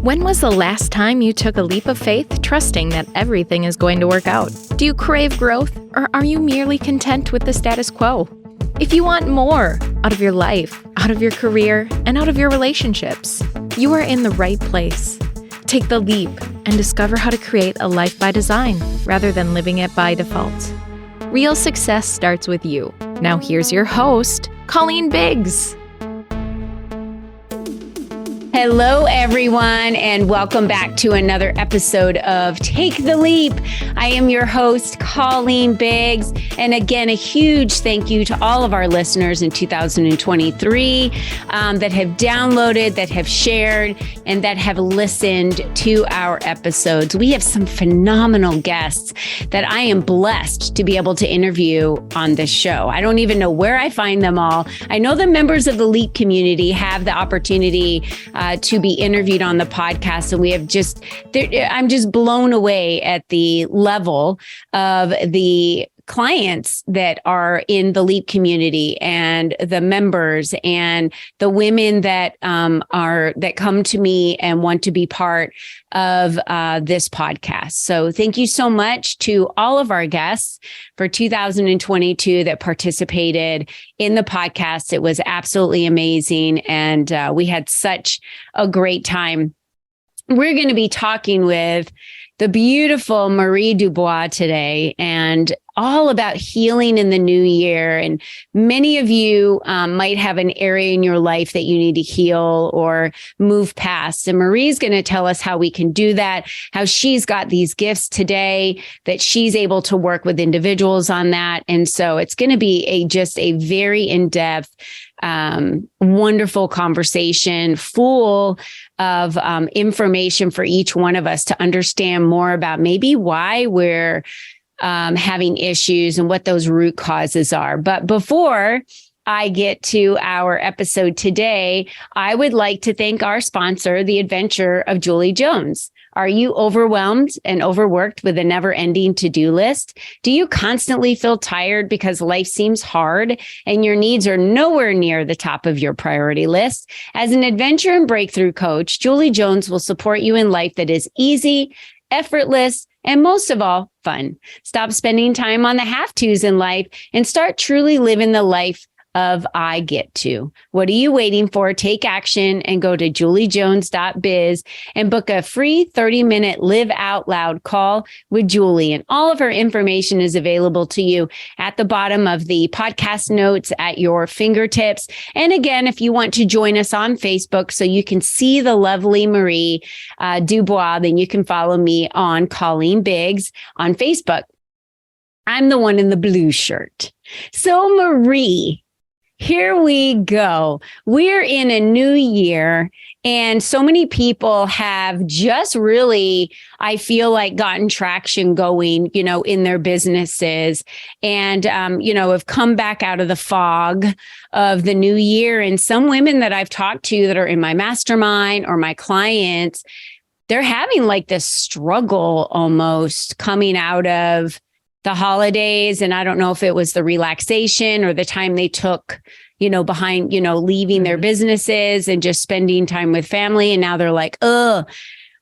When was the last time you took a leap of faith, trusting that everything is going to work out? Do you crave growth, or are you merely content with the status quo? If you want more out of your life, out of your career, and out of your relationships, you are in the right place. Take the leap and discover how to create a life by design rather than living it by default. Real success starts with you. Now here's your host, Colleen Biggs. Hello, everyone, and welcome back to another episode of Take the Leap. I am your host, Colleen Biggs. And again, a huge thank you to all of our listeners in 2023 that have downloaded, that have shared, and that have listened to our episodes. We have some phenomenal guests that I am blessed to be able to interview on this show. I don't even know where I find them all. I know the members of the Leap community have the opportunity to be interviewed on the podcast. And we have I'm just blown away at the level of the clients that are in the Leap community and the members and the women that that come to me and want to be part of this podcast. So thank you so much to all of our guests for 2022 that participated in the podcast. It was absolutely amazing. And we had such a great time. We're going to be talking with the beautiful Marie Dubois today, and all about healing in the new year. And many of you might have an area in your life that you need to heal or move past. And Marie's going to tell us how we can do that, how she's got these gifts today that she's able to work with individuals on that. And so it's going to be just a very in-depth, wonderful conversation full of information for each one of us to understand more about maybe why we're having issues and what those root causes are. But before I get to our episode today, I would like to thank our sponsor, The Adventure of Julie Jones. Are you overwhelmed and overworked with a never-ending to-do list? Do you constantly feel tired because life seems hard and your needs are nowhere near the top of your priority list? As an adventure and breakthrough coach, Julie Jones will support you in life that is easy, effortless, and most of all, fun. Stop spending time on the have-tos in life and start truly living the life of I get to. What are you waiting for? Take action and go to juliejones.biz and book a free 30-minute live out loud call with Julie. And all of her information is available to you at the bottom of the podcast notes at your fingertips. And again, if you want to join us on Facebook so you can see the lovely Marie Dubois, then you can follow me on Colleen Biggs on Facebook. I'm the one in the blue shirt. So Marie, here we go. We're in a new year, and so many people have just really, I feel like, gotten traction going, in their businesses and, have come back out of the fog of the new year. And some women that I've talked to that are in my mastermind or my clients, they're having like this struggle almost coming out of the holidays. And I don't know if it was the relaxation or the time they took, behind, leaving their businesses and just spending time with family. And now they're like, I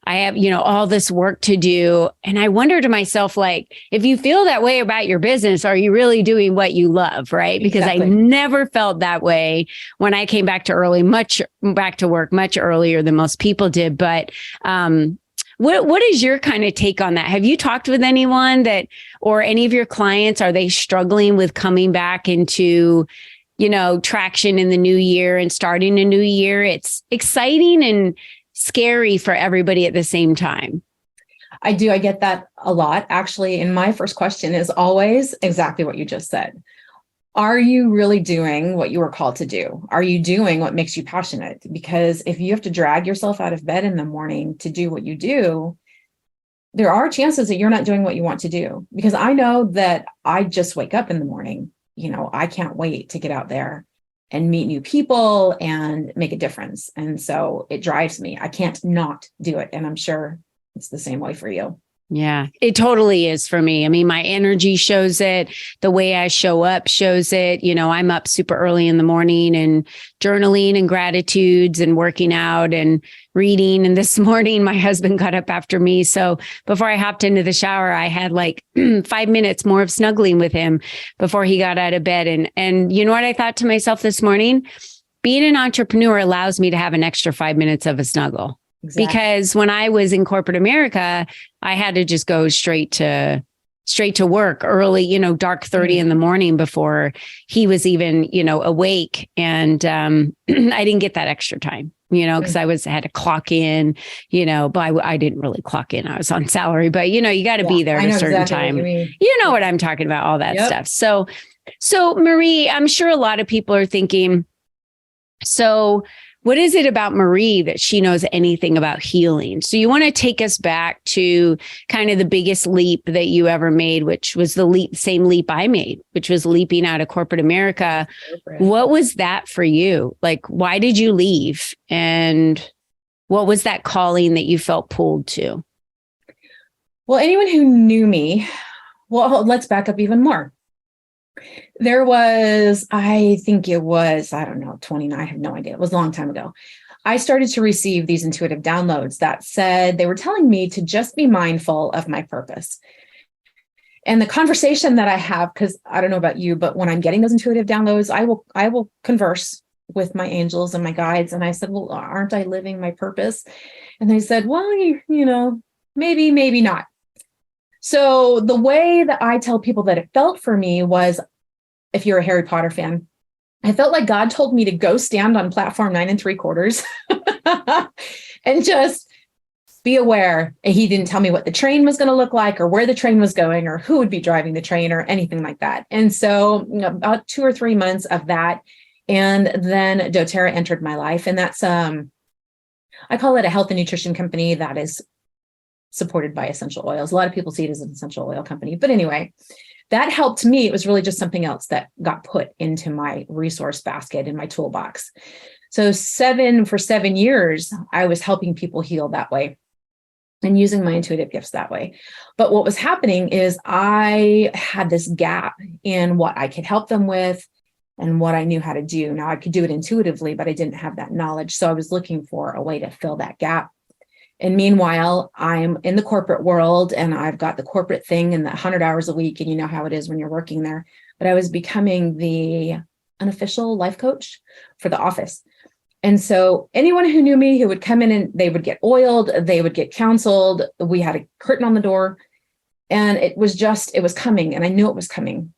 have, all this work to do. And I wonder to myself, like, if you feel that way about your business, are you really doing what you love? Right. Because exactly. I never felt that way when I came back to work much earlier than most people did. But, what is your kind of take on that? Have you talked with anyone or any of your clients, are they struggling with coming back into, traction in the new year and starting a new year? It's exciting and scary for everybody at the same time. I do. I get that a lot, actually. And my first question is always exactly what you just said. Are you really doing what you were called to do? Are you doing what makes you passionate? Because if you have to drag yourself out of bed in the morning to do what you do, there are chances that you're not doing what you want to do. Because I know that I just wake up in the morning, I can't wait to get out there and meet new people and make a difference. And so it drives me. I can't not do it. And I'm sure it's the same way for you. Yeah, it totally is for me. I mean, my energy shows it. The way I show up shows it. I'm up super early in the morning and journaling and gratitudes and working out and reading. And this morning, my husband got up after me. So before I hopped into the shower, I had like 5 minutes more of snuggling with him before he got out of bed. And you know what I thought to myself this morning? Being an entrepreneur allows me to have an extra 5 minutes of a snuggle. Exactly. Because when I was in corporate America, I had to just go straight to work early, dark 30 in the morning before he was even, awake. And I didn't get that extra time, because I had to clock in, but I didn't really clock in. I was on salary, but you got to be there at a certain time. You know what I'm talking about, all that stuff. So Marie, I'm sure a lot of people are thinking, so what is it about Marie that she knows anything about healing? So you want to take us back to kind of the biggest leap that you ever made, which was the same leap I made, which was leaping out of corporate America. What was that for you? Like, why did you leave? And what was that calling that you felt pulled to? Well, anyone who knew me, let's back up even more. There was, I think it was, I don't know, 29, I have no idea. It was a long time ago. I started to receive these intuitive downloads that said, they were telling me to just be mindful of my purpose. And the conversation that I have, because I don't know about you, but when I'm getting those intuitive downloads, I will converse with my angels and my guides. And I said, well, aren't I living my purpose? And they said, well, maybe not. So the way that I tell people that it felt for me was, if you're a Harry Potter fan, I felt like God told me to go stand on platform 9 3/4 and just be aware. He didn't tell me what the train was going to look like or where the train was going or who would be driving the train or anything like that. And so about 2 or 3 months of that. And then doTERRA entered my life. And that's, I call it a health and nutrition company that is supported by essential oils. A lot of people see it as an essential oil company, but anyway, that helped me. It was really just something else that got put into my resource basket in my toolbox. So for 7 years, I was helping people heal that way and using my intuitive gifts that way. But what was happening is I had this gap in what I could help them with and what I knew how to do. Now I could do it intuitively, but I didn't have that knowledge. So I was looking for a way to fill that gap. And meanwhile, I'm in the corporate world and I've got the corporate thing and the 100 hours a week. And you know how it is when you're working there. But I was becoming the unofficial life coach for the office. And so anyone who knew me, who would come in and they would get oiled, they would get counseled. We had a curtain on the door and it was coming. And I knew it was coming.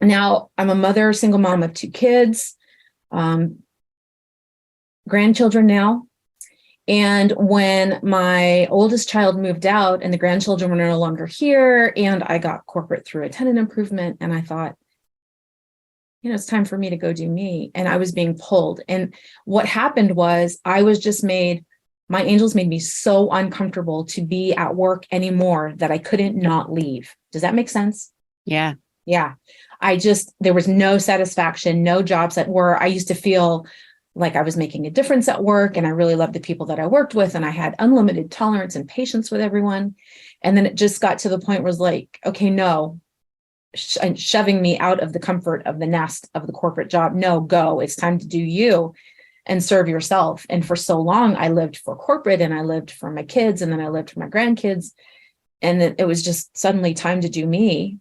Now I'm a mother, single mom of 2 kids, grandchildren now. And when my oldest child moved out and the grandchildren were no longer here, and I got corporate through a tenant improvement, and I thought, it's time for me to go do me. And I was being pulled. And what happened was my angels made me so uncomfortable to be at work anymore that I couldn't not leave. Does that make sense? Yeah. Yeah. There was no satisfaction, no jobs that were, I used to feel like I was making a difference at work and I really loved the people that I worked with and I had unlimited tolerance and patience with everyone. And then it just got to the point where it was like, okay, no, shoving me out of the comfort of the nest of the corporate job. No, go. It's time to do you and serve yourself. And for so long, I lived for corporate and I lived for my kids and then I lived for my grandkids. And then it was just suddenly time to do me.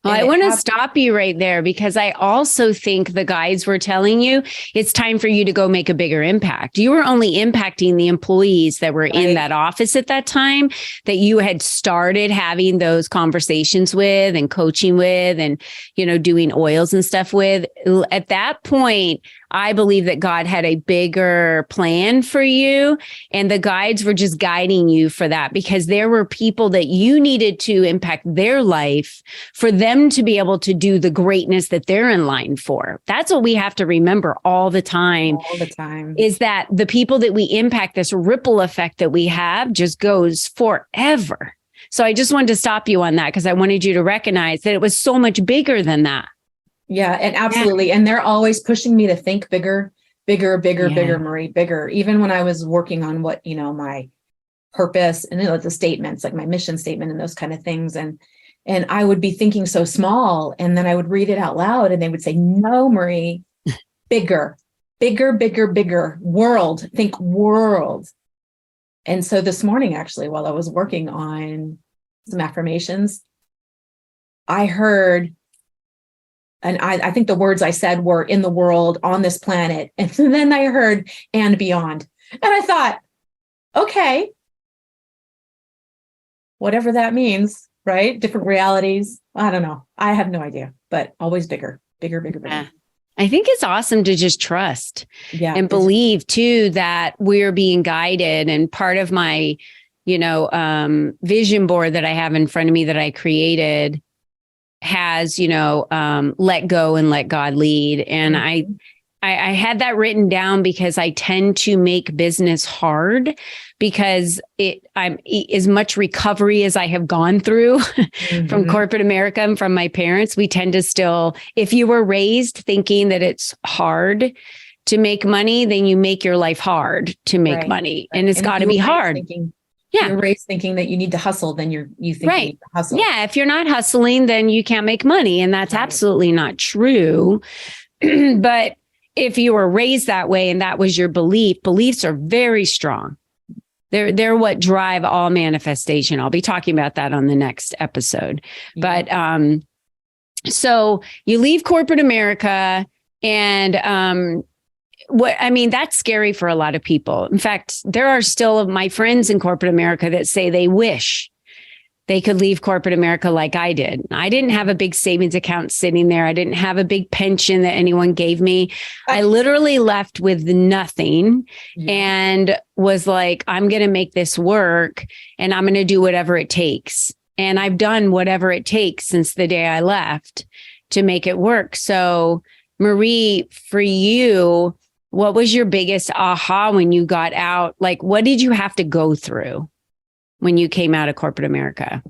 Well, I want to stop you right there because I also think the guides were telling you it's time for you to go make a bigger impact. You were only impacting the employees that were in that office at that time that you had started having those conversations with and coaching with and, doing oils and stuff with. At that point, I believe that God had a bigger plan for you and the guides were just guiding you for that because there were people that you needed to impact their life for them to be able to do the greatness that they're in line for. That's what we have to remember all the time. All the time. Is that the people that we impact, this ripple effect that we have just goes forever. So I just wanted to stop you on that because I wanted you to recognize that it was so much bigger than that. Yeah, and absolutely. And they're always pushing me to think bigger, bigger, Marie, bigger. Even when I was working on what, my purpose and the statements, like my mission statement and those kind of things. And I would be thinking so small, and then I would read it out loud and they would say, no, Marie, bigger, bigger, bigger, bigger, world, think world. And so this morning, actually, while I was working on some affirmations, I heard, and I think the words I said were in the world, on this planet. And then I heard, and beyond. And I thought, okay, whatever that means, right? Different realities. I don't know. I have no idea, but always bigger, bigger, bigger, bigger. Yeah. I think it's awesome to just trust and believe too that we're being guided. And part of my, vision board that I have in front of me that I created has, let go and let God lead. And I had that written down because I tend to make business hard because I'm as much recovery as I have gone through from corporate America and from my parents. We tend to still, if you were raised thinking that it's hard to make money, then you make your life hard to make money. And it's got to be hard. You're raised thinking that you need to hustle, then you think you need to hustle. Yeah. If you're not hustling, then you can't make money. And that's absolutely not true. But if you were raised that way and that was your beliefs are very strong. They're what drive all manifestation. I'll be talking about that on the next episode. Yeah. But so you leave corporate America and that's scary for a lot of people. In fact, there are still my friends in corporate America that say they wish they could leave corporate America like I did. I didn't have a big savings account sitting there. I didn't have a big pension that anyone gave me. I literally left with nothing and was like, I'm going to make this work and I'm going to do whatever it takes. And I've done whatever it takes since the day I left to make it work. So Marie, for you, what was your biggest aha when you got out? Like, what did you have to go through when you came out of corporate America?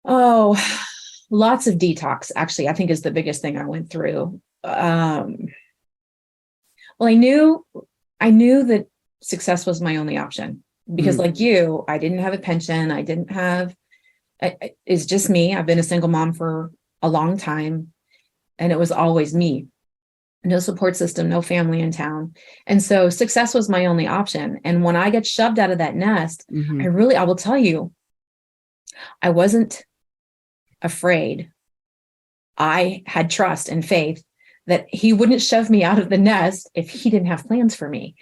Oh, lots of detox, actually, I think is the biggest thing I went through. Well, I knew that success was my only option because like you, I didn't have a pension. I didn't have, it's just me. I've been a single mom for a long time and it was always me. No support system, no family in town. And so success was my only option. And when I got shoved out of that nest, I will tell you, I wasn't afraid. I had trust and faith that he wouldn't shove me out of the nest if he didn't have plans for me.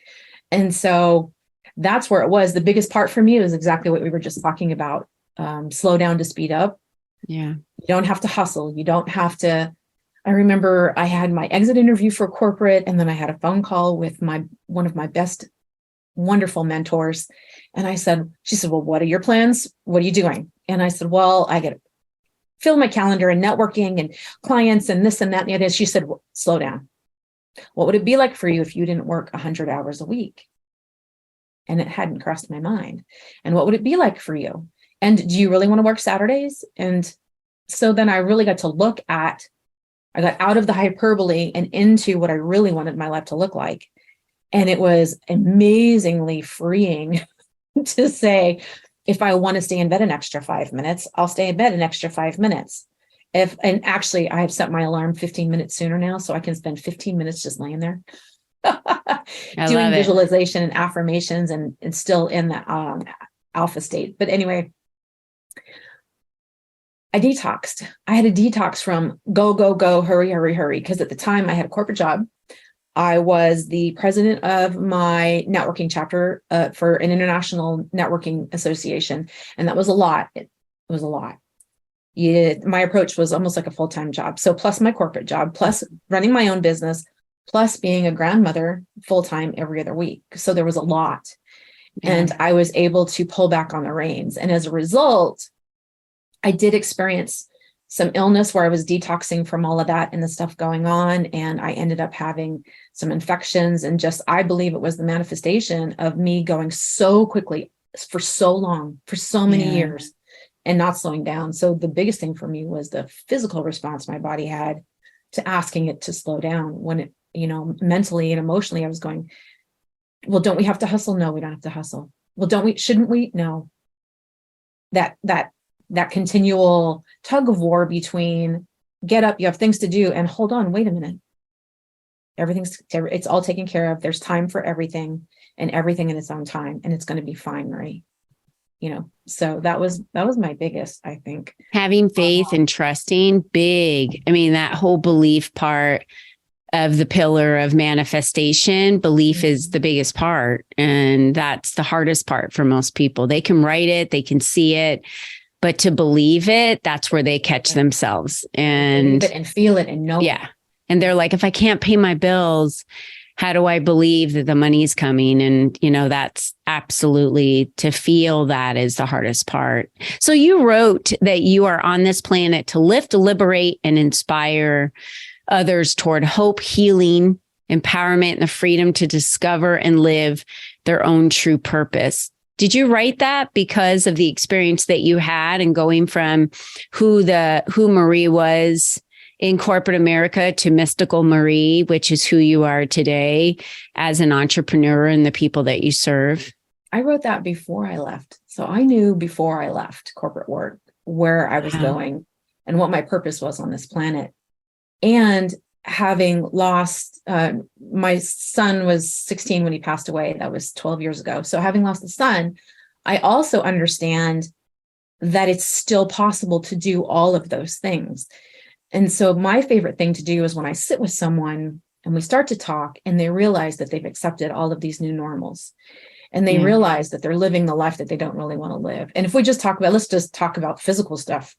And so that's where it was. The biggest part for me was exactly what we were just talking about. Slow down to speed up. Yeah. You don't have to hustle. You don't have to. I remember I had my exit interview for corporate, and then I had a phone call with one of my best, wonderful mentors. And she said, well, what are your plans? What are you doing? And I said, well, I get to fill my calendar and networking and clients and this and that and the other. She said, well, slow down. What would it be like for you if you didn't work 100 hours a week? And it hadn't crossed my mind. And what would it be like for you? And do you really want to work Saturdays? And so then I really got to look at, I got out of the hyperbole and into what I really wanted my life to look like. And it was amazingly freeing to say, if I want to stay in bed an extra 5 minutes, I'll stay in bed an extra 5 minutes. And actually I have set my alarm 15 minutes sooner now, so I can spend 15 minutes just laying there doing visualization and affirmations and still in the alpha state. But anyway, I detoxed. I had a detox from go, go, go, hurry, hurry, hurry. Because at the time I had a corporate job. I was the president of my networking chapter for an international networking association. And that was a lot. It was a lot. My approach was almost like a full-time job. So plus my corporate job, plus running my own business, plus being a grandmother full-time every other week. So there was a lot. Yeah. And I was able to pull back on the reins. And as a result, I did experience some illness where I was detoxing from all of that and the stuff going on. And I ended up having some infections and I believe it was the manifestation of me going so quickly for so long, for so many years and not slowing down. So the biggest thing for me was the physical response my body had to asking it to slow down when it, mentally and emotionally, I was going, well, don't we have to hustle? No, we don't have to hustle. Well, shouldn't we? No. that continual tug of war between get up, you have things to do, and hold on, wait a minute. It's all taken care of. There's time for everything, and everything in its own time, and it's going to be fine, Marie. So that was my biggest, I think. Having faith and trusting, big. I mean, that whole belief part of the pillar of manifestation, belief is the biggest part. And that's the hardest part for most people. They can write it, they can see it, but to believe it, that's where they catch themselves and believe it and feel it and know. Yeah. And they're like, if I can't pay my bills, how do I believe that the money is coming? And, that's absolutely, to feel that is the hardest part. So you wrote that you are on this planet to lift, liberate, and inspire others toward hope, healing, empowerment, and the freedom to discover and live their own true purpose. Did you write that because of the experience that you had and going from who Marie was in corporate America to mystical Marie, which is who you are today as an entrepreneur and the people that you serve? I wrote that before I left. So I knew before I left corporate work where I was going and what my purpose was on this planet. And having lost, my son was 16 when he passed away. That was 12 years ago. So having lost the son, I also understand that it's still possible to do all of those things. And so my favorite thing to do is when I sit with someone and we start to talk and they realize that they've accepted all of these new normals and they realize that they're living the life that they don't really want to live. And if we just let's just talk about physical stuff,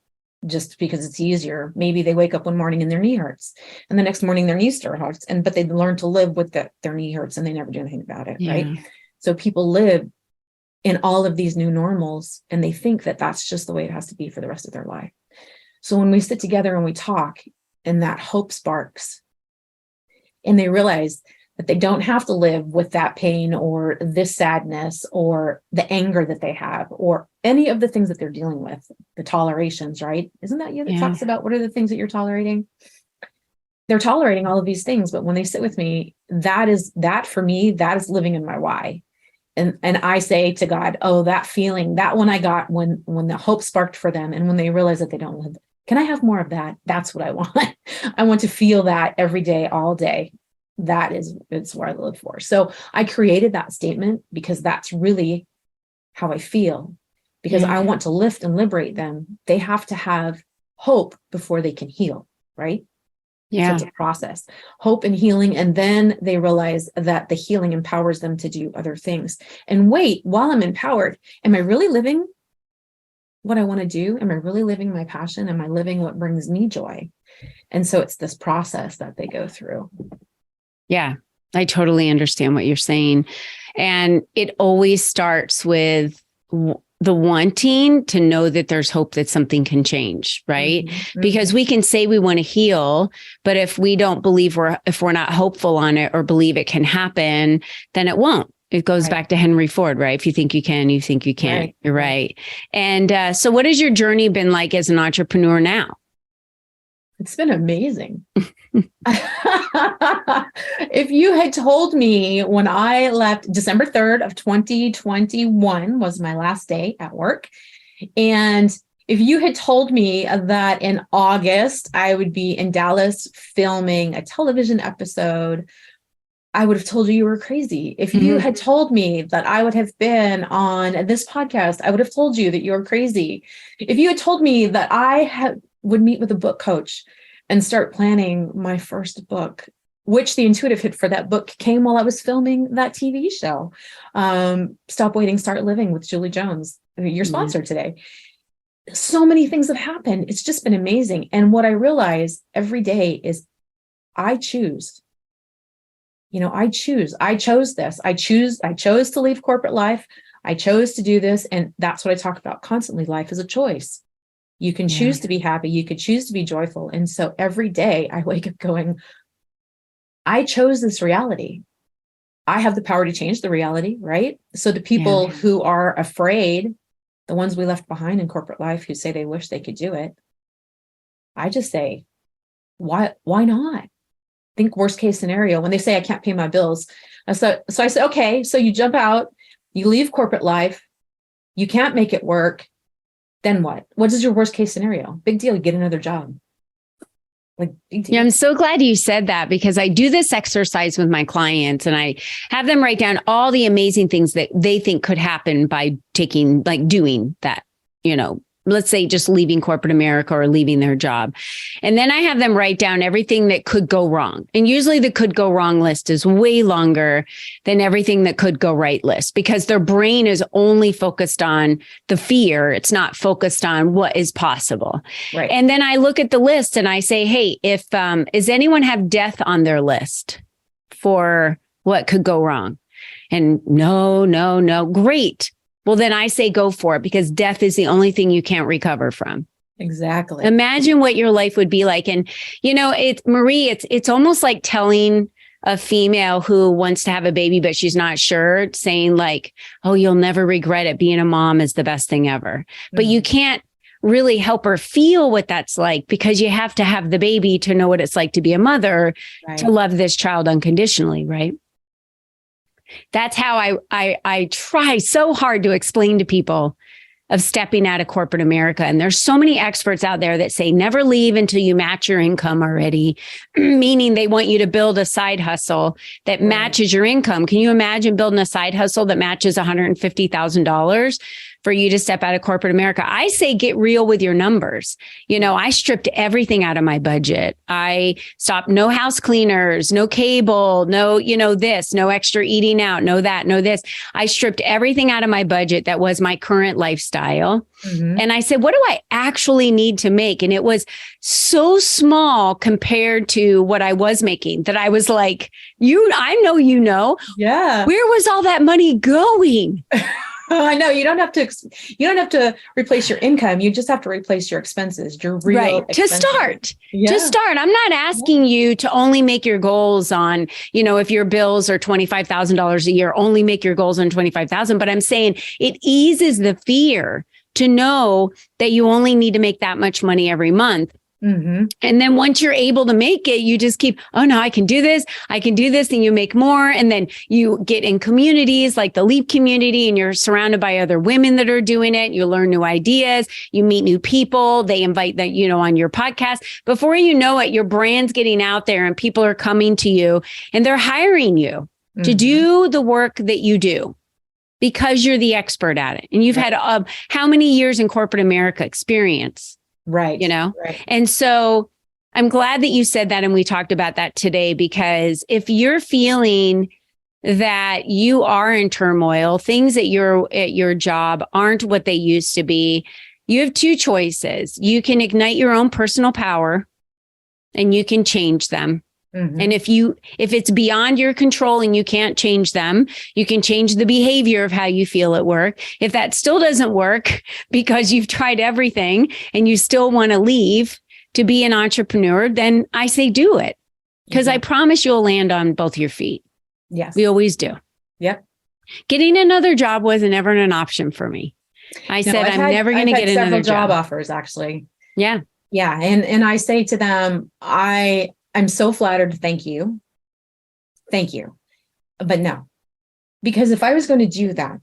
just because it's easier. Maybe they wake up one morning and their knee hurts and the next morning their knee still hurts, but they learn to live with their knee hurts and they never do anything about it. Right. So people live in all of these new normals and they think that that's just the way it has to be for the rest of their life. So when we sit together and we talk and that hope sparks and they realize that they don't have to live with that pain or this sadness or the anger that they have or any of the things that they're dealing with, the tolerations, right? Isn't that you that talks about what are the things that you're tolerating? They're tolerating all of these things, but when they sit with me, for me, that is living in my why. And I say to God, oh, that feeling, that one I got when the hope sparked for them and when they realize that they don't live, can I have more of that? That's what I want. I want to feel that every day, all day. It's what I live for. So I created that statement because that's really how I feel, because I want to lift and liberate them. They have to have hope before they can heal, right? Yeah. So it's a process, hope and healing. And then they realize that the healing empowers them to do other things. And wait, while I'm empowered, am I really living what I want to do? Am I really living my passion? Am I living what brings me joy? And so it's this process that they go through. Yeah, I totally understand what you're saying. And it always starts with the wanting to know that there's hope that something can change, right? Mm-hmm. Because we can say we want to heal, but if we don't believe if we're not hopeful on it or believe it can happen, then it won't. It goes back to Henry Ford, right? If you think you can, you think you can't. Right. You're right. And so what has your journey been like as an entrepreneur now? It's been amazing. If you had told me when I left, December 3rd of 2021 was my last day at work. And if you had told me that in August, I would be in Dallas filming a television episode, I would have told you were crazy. If you had told me that I would have been on this podcast, I would have told you that you're crazy. If you had told me that would meet with a book coach and start planning my first book, which the intuitive hit for that book came while I was filming that TV show, Stop Waiting, Start Living with Julie Jones, your sponsor today. So many things have happened. It's just been amazing. And what I realize every day is I choose. I chose this. I chose to leave corporate life. I chose to do this. And that's what I talk about constantly. Life is a choice. You can choose to be happy. You could choose to be joyful. And so every day I wake up going, I chose this reality. I have the power to change the reality, right? So the people who are afraid, the ones we left behind in corporate life who say they wish they could do it, I just say, why not? Think worst case scenario. When they say I can't pay my bills. So I say, okay, so you jump out, you leave corporate life, you can't make it work. Then what? What is your worst case scenario? Big deal. You get another job. Like, big deal. Yeah, I'm so glad you said that, because I do this exercise with my clients and I have them write down all the amazing things that they think could happen by doing that, let's say just leaving corporate America or leaving their job. And then I have them write down everything that could go wrong. And usually the could go wrong list is way longer than everything that could go right list, because their brain is only focused on the fear. It's not focused on what is possible. Right. And then I look at the list and I say, hey, does anyone have death on their list for what could go wrong? And no. Great. Well, then I say go for it, because death is the only thing you can't recover from. Exactly. Imagine what your life would be like. And, Marie, it's almost like telling a female who wants to have a baby, but she's not sure, saying like, oh, you'll never regret it. Being a mom is the best thing ever. But you can't really help her feel what that's like, because you have to have the baby to know what it's like to be a mother, Right. to love this child unconditionally, right? That's how I try so hard to explain to people of stepping out of corporate America. And there's so many experts out there that say never leave until you match your income already, meaning they want you to build a side hustle that matches your income. Can you imagine building a side hustle that matches $150,000 for you to step out of corporate America? I say get real with your numbers. I stripped everything out of my budget. I stopped no house cleaners, no cable, no extra eating out, no that, no this. I stripped everything out of my budget that was my current lifestyle. Mm-hmm. And I said, what do I actually need to make? And it was so small compared to what I was making that I was like, I know, Yeah. Where was all that money going? I know you don't have to replace your income. You just have to replace your expenses, your real expenses. To start. I'm not asking you to only make your goals on, if your bills are $25,000 a year, only make your goals on $25,000. But I'm saying it eases the fear to know that you only need to make that much money every month. Mm-hmm. And then once you're able to make it, you just keep, oh no, I can do this. And you make more. And then you get in communities like the Leap community, and you're surrounded by other women that are doing it. You learn new ideas, you meet new people. They invite that, on your podcast. Before you know it, your brand's getting out there and people are coming to you and they're hiring you to do the work that you do, because you're the expert at it. And you've had how many years in corporate America experience? Right. Right. And so I'm glad that you said that. And we talked about that today, because if you're feeling that you are in turmoil, things at your job aren't what they used to be, you have two choices. You can ignite your own personal power and you can change them. Mm-hmm. And if it's beyond your control and you can't change them, you can change the behavior of how you feel at work. If that still doesn't work because you've tried everything and you still want to leave to be an entrepreneur, then I say do it, because I promise you'll land on both your feet. Yes. We always do. Yep. Getting another job wasn't ever an option for me. I'm never going to get another job offers, actually. Yeah. Yeah. And I say to them, I'm so flattered. Thank you. But no, because if I was going to do that,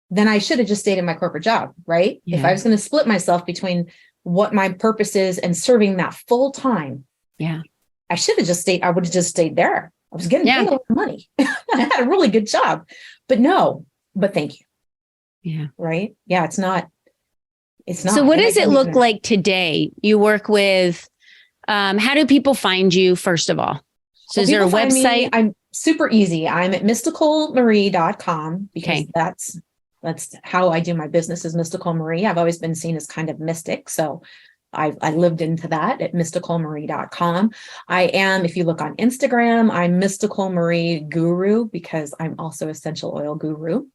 then I should have just stayed in my corporate job, right? Yeah. If I was going to split myself between what my purpose is and serving that full time, I should have just stayed. I would have just stayed there. I was getting a lot of money. I had a really good job, but thank you. Yeah. Right. Yeah. It's not. So what does it look like today? You work with, how do people find you, first of all? So is there a website? I'm super easy. I'm at mysticalmarie.com, because that's how I do my business, is Mystical Marie. I've always been seen as kind of mystic. So I lived into that at mysticalmarie.com. I am, if you look on Instagram, I'm Mystical Marie Guru, because I'm also essential oil guru.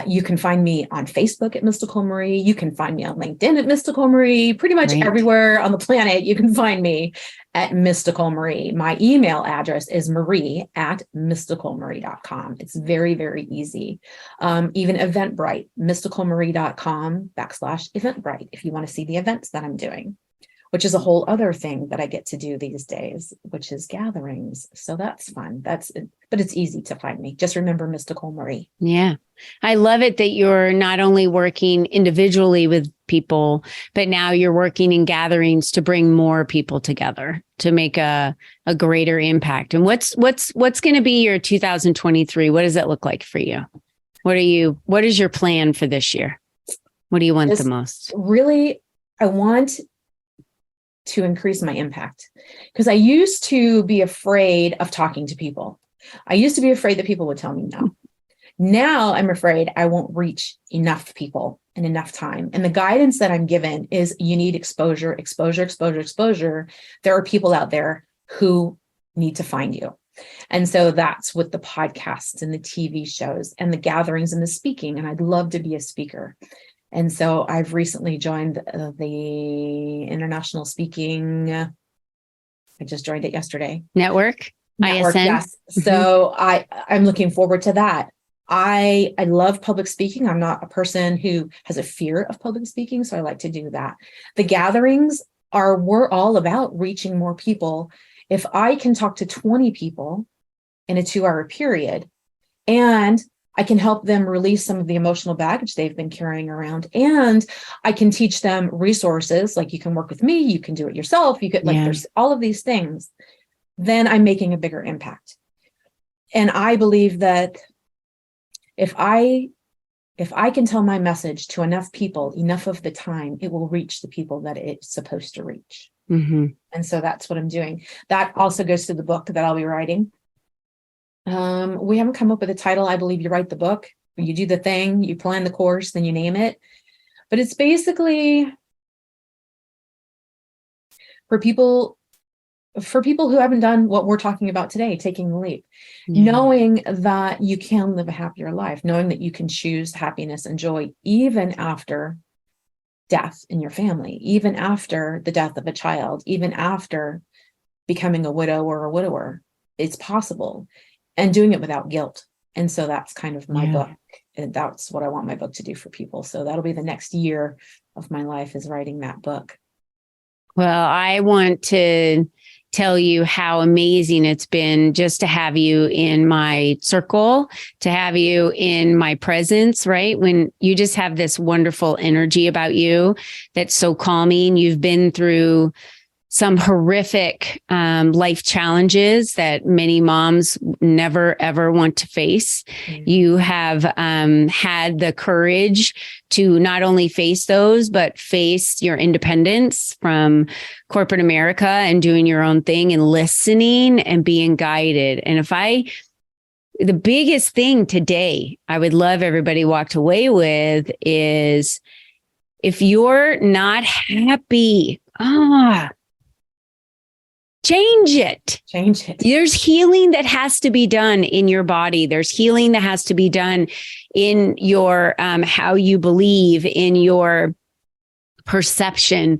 You can find me on Facebook at Mystical Marie. You can find me on LinkedIn at Mystical Marie. Pretty much everywhere on the planet, you can find me at Mystical Marie. My email address is marie@mysticalmarie.com. It's very, very easy. Even Eventbrite, mysticalmarie.com /Eventbrite, if you want to see the events that I'm doing. which is a whole other thing that I get to do these days, which is gatherings. So that's fun. But it's easy to find me. Just remember Mystical Marie. Yeah. I love it that you're not only working individually with people, but now you're working in gatherings to bring more people together to make a greater impact. And what's going to be your 2023? What does that look like for you? What is your plan for this year? What do you want the most? Really, I want to increase my impact, because I used to be afraid of talking to people. I used to be afraid that people would tell me no. Now I'm afraid I won't reach enough people in enough time. And the guidance that I'm given is you need exposure, exposure, exposure, exposure. There are people out there who need to find you. And so that's with the podcasts and the TV shows and the gatherings and the speaking. And I'd love to be a speaker. And so I've recently joined the International Speaking. I just joined it yesterday. Network, ISN. Yes. Mm-hmm. So I'm looking forward to that. I love public speaking. I'm not a person who has a fear of public speaking, so I like to do that. The gatherings we're all about reaching more people. If I can talk to 20 people in a 2-hour period, and I can help them release some of the emotional baggage they've been carrying around, and I can teach them resources, like you can work with me, you can do it yourself, there's all of these things, then I'm making a bigger impact. And I believe that if I can tell my message to enough people, enough of the time, it will reach the people that it's supposed to reach. Mm-hmm. And so that's what I'm doing. That also goes to the book that I'll be writing. We haven't come up with a title. I believe you write the book, you do the thing, you plan the course, then you name it. But it's basically for people who haven't done what we're talking about today, taking the leap, knowing that you can live a happier life, knowing that you can choose happiness and joy even after death in your family, even after the death of a child, even after becoming a widow or a widower. It's possible, and doing it without guilt. And so that's kind of my book. And that's what I want my book to do for people. So that'll be the next year of my life, is writing that book. Well, I want to tell you how amazing it's been just to have you in my circle, to have you in my presence, right? When you just have this wonderful energy about you that's so calming. You've been through some horrific life challenges that many moms never, ever want to face. Mm-hmm. You have had the courage to not only face those, but face your independence from corporate America and doing your own thing and listening and being guided. And the biggest thing today I would love everybody walked away with is, if you're not happy, change it. Change it. There's healing that has to be done in your body. There's healing that has to be done in your how you believe, in your perception.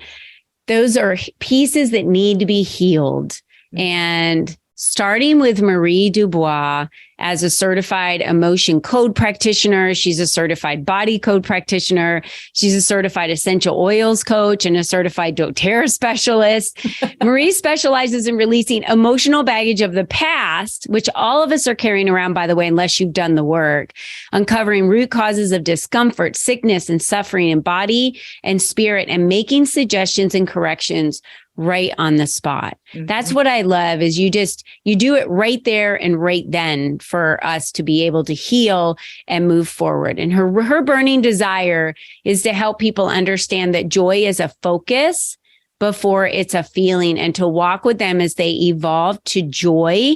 Those are pieces that need to be healed. And starting with Marie Dubois as a certified Emotion Code Practitioner. She's a certified Body Code Practitioner. She's a certified essential oils coach and a certified doTERRA specialist. Marie specializes in releasing emotional baggage of the past, which all of us are carrying around, by the way, unless you've done the work, uncovering root causes of discomfort, sickness, and suffering in body and spirit, and making suggestions and corrections right on the spot. Mm-hmm. That's what I love, is you do it right there and right then for us to be able to heal and move forward. And her burning desire is to help people understand that joy is a focus before it's a feeling, and to walk with them as they evolve to joy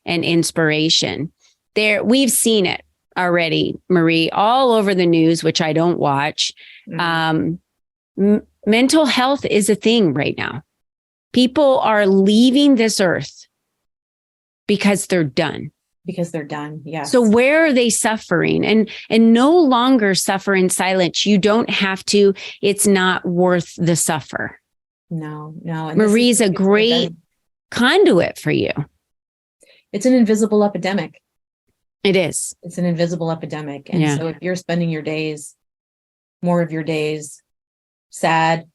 and inspiration. We've seen it already, Marie, all over the news, which I don't watch. Mm-hmm. Mental health is a thing right now. People are leaving this earth because they're done. Because they're done. Yes. So where are they suffering? And no longer suffer in silence. You don't have to. It's not worth the suffer. No. And Marie's a great conduit for you. It's an invisible epidemic. It is. It's an invisible epidemic. And so if you're spending more of your days sad,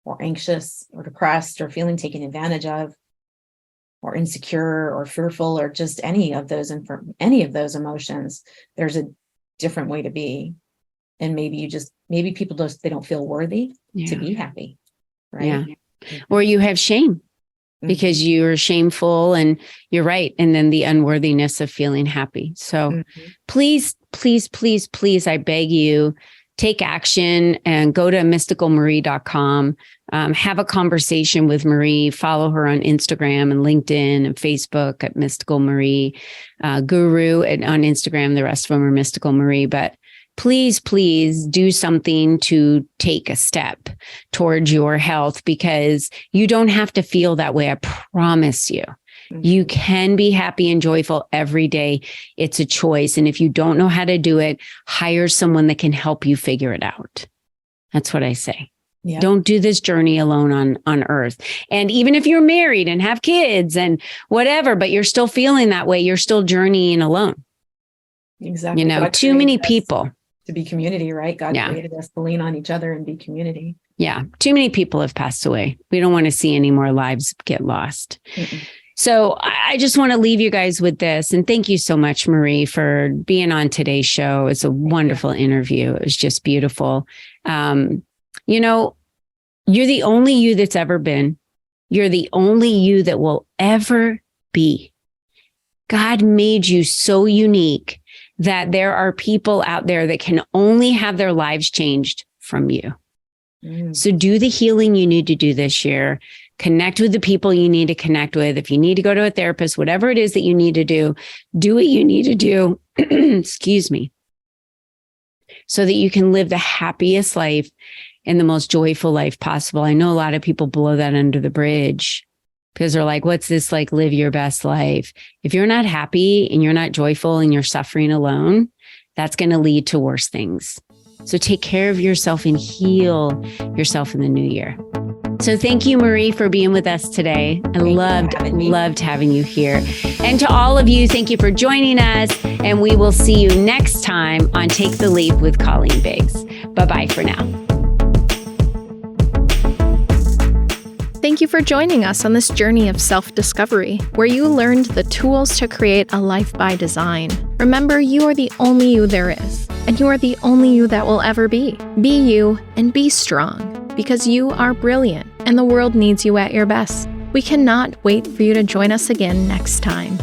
or anxious or depressed or feeling taken advantage of or insecure or fearful or just any of those emotions, there's a different way to be. And maybe people they don't feel worthy to be happy. Right. Yeah. Or you have shame because you're shameful, and you're right. And then the unworthiness of feeling happy. So please, please, please, please, I beg you, take action and go to mysticalmarie.com. Have a conversation with Marie. Follow her on Instagram and LinkedIn and Facebook at Mystical Marie, Guru on Instagram. The rest of them are Mystical Marie. But please, please do something to take a step towards your health, because you don't have to feel that way. I promise you. You can be happy and joyful every day. It's a choice. And if you don't know how to do it, hire someone that can help you figure it out. That's what I say. Yeah. Don't do this journey alone on earth. And even if you're married and have kids and whatever, but you're still feeling that way, you're still journeying alone. Exactly. You know, God too many people. To be community, right? God created us to lean on each other and be community. Yeah. Too many people have passed away. We don't want to see any more lives get lost. So I just want to leave you guys with this. And thank you so much, Marie, for being on today's show. It's a wonderful interview. It was just beautiful. You know, you're the only you that's ever been. You're the only you that will ever be. God made you so unique that there are people out there that can only have their lives changed from you. So do the healing you need to do this year. Connect with the people you need to connect with. If you need to go to a therapist, whatever it is that you need to do what you need to do, excuse me, so that you can live the happiest life and the most joyful life possible. I know a lot of people blow that under the bridge because they're like, what's this like, live your best life? If you're not happy and you're not joyful and you're suffering alone, that's going to lead to worse things. So take care of yourself and heal yourself in the new year. So thank you, Marie, for being with us today. I loved having you here. And to all of you, thank you for joining us. And we will see you next time on Take the Leap with Colleen Biggs. Bye-bye for now. Thank you for joining us on this journey of self-discovery, where you learned the tools to create a life by design. Remember, you are the only you there is, and you are the only you that will ever be. Be you and be strong, because you are brilliant and the world needs you at your best. We cannot wait for you to join us again next time.